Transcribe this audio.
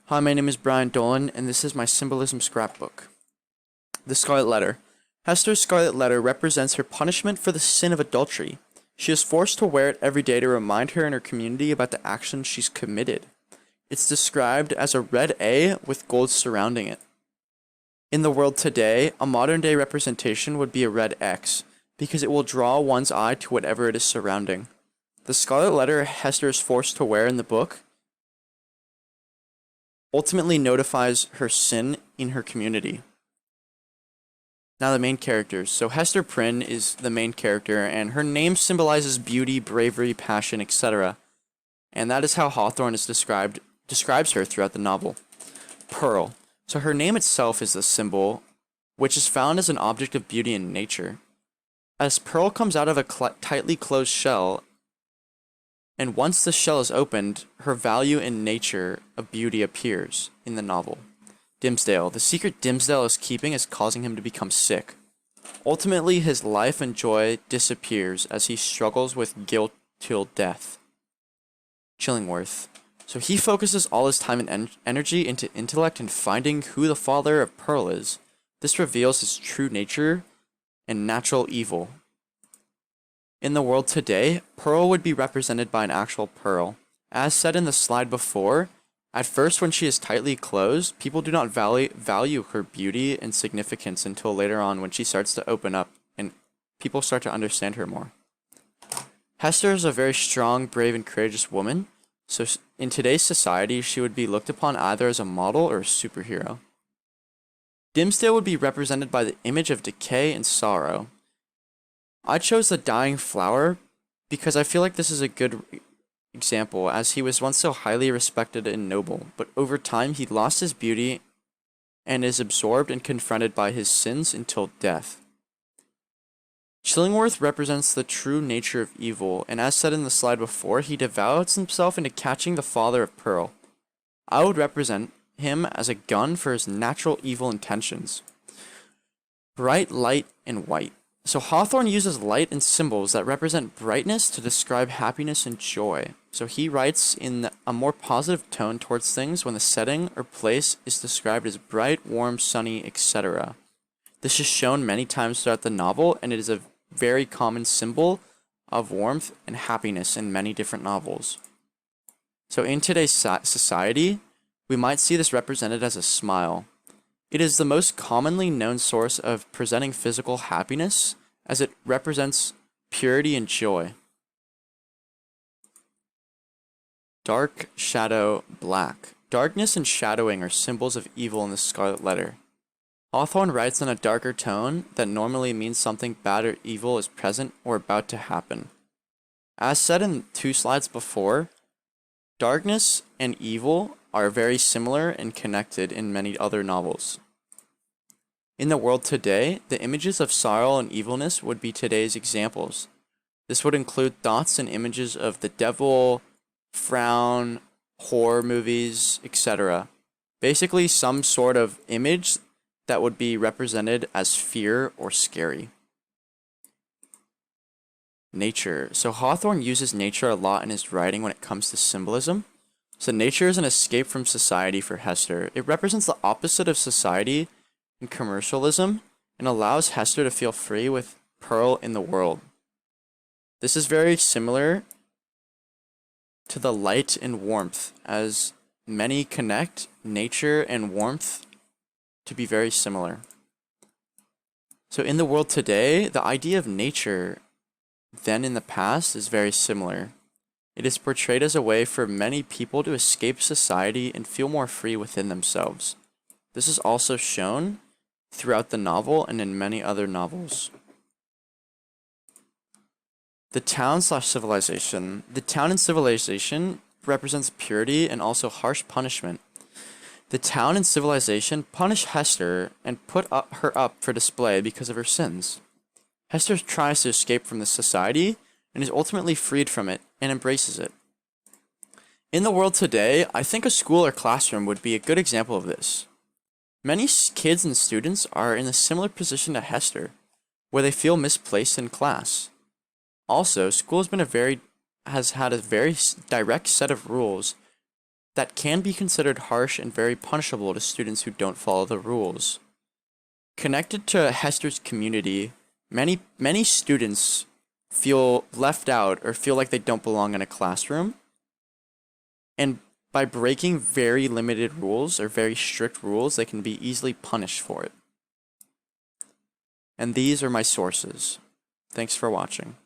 Hi, my name is Brian Dolan, and this is my symbolism scrapbook. The Scarlet Letter. Hester's scarlet letter represents her punishment for the sin of adultery. She is forced to wear it every day to remind her and her community about the actions she's committed. It's described as a red A with gold surrounding it. In the world today, a modern day representation would be a red X, because it will draw one's eye to whatever it is surrounding. The scarlet letter Hester is forced to wear in the book ultimately notifies her sin in her community. Now the main characters. So Hester Prynne is the main character, and her name symbolizes beauty, bravery, passion, etc. And that is how Hawthorne describes her throughout the novel. Pearl. So her name itself is the symbol, which is found as an object of beauty in nature. As Pearl comes out of a tightly closed shell, and once the shell is opened, her value in nature of beauty appears in the novel. Dimmesdale. The secret Dimmesdale is keeping is causing him to become sick. Ultimately, his life and joy disappears as he struggles with guilt till death. Chillingworth. So he focuses all his time and energy into intellect and finding who the father of Pearl is. This reveals his true nature and natural evil. In the world today, Pearl would be represented by an actual pearl. As said in the slide before, at first when she is tightly closed, people do not value her beauty and significance until later on when she starts to open up and people start to understand her more. Hester is a very strong, brave, and courageous woman, so in today's society, she would be looked upon either as a model or a superhero. Dimmesdale would be represented by the image of decay and sorrow. I chose the dying flower because I feel like this is a good example, as he was once so highly respected and noble, but over time he lost his beauty and is absorbed and confronted by his sins until death. Chillingworth represents the true nature of evil, and as said in the slide before, he devotes himself into catching the father of Pearl. I would represent him as a gun for his natural evil intentions. Bright light and white. So Hawthorne uses light and symbols that represent brightness to describe happiness and joy. So he writes in a more positive tone towards things when the setting or place is described as bright, warm, sunny, etc. This is shown many times throughout the novel, and it is a very common symbol of warmth and happiness in many different novels. So in today's society, we might see this represented as a smile. It is the most commonly known source of presenting physical happiness, as it represents purity and joy. Dark, shadow, black. Darkness and shadowing are symbols of evil in the Scarlet Letter. Hawthorne writes in a darker tone that normally means something bad or evil is present or about to happen. As said in 2 slides before, darkness and evil are very similar and connected in many other novels. In the world today, the images of sorrow and evilness would be today's examples. This would include thoughts and images of the devil, frown, horror movies, etc. Basically, some sort of image that would be represented as fear or scary. Nature. So Hawthorne uses nature a lot in his writing when it comes to symbolism. So nature is an escape from society for Hester. It represents the opposite of society and commercialism and allows Hester to feel free with Pearl in the world. This is very similar to the light and warmth, as many connect nature and warmth to be very similar. So in the world today, the idea of nature then in the past is very similar. It is portrayed as a way for many people to escape society and feel more free within themselves. This is also shown throughout the novel and in many other novels. The town/civilization. The town in civilization represents purity and also harsh punishment. The town in civilization punish Hester and put her up for display because of her sins. Hester tries to escape from this society and is ultimately freed from it and embraces it. In the world today, I think a school or classroom would be a good example of this. Many kids and students are in a similar position to Hester, where they feel misplaced in class. Also, school has had a very direct set of rules that can be considered harsh and very punishable to students who don't follow the rules. Connected to Hester's community, many students feel left out or feel like they don't belong in a classroom. And by breaking very limited rules or very strict rules, they can be easily punished for it. And these are my sources. Thanks for watching.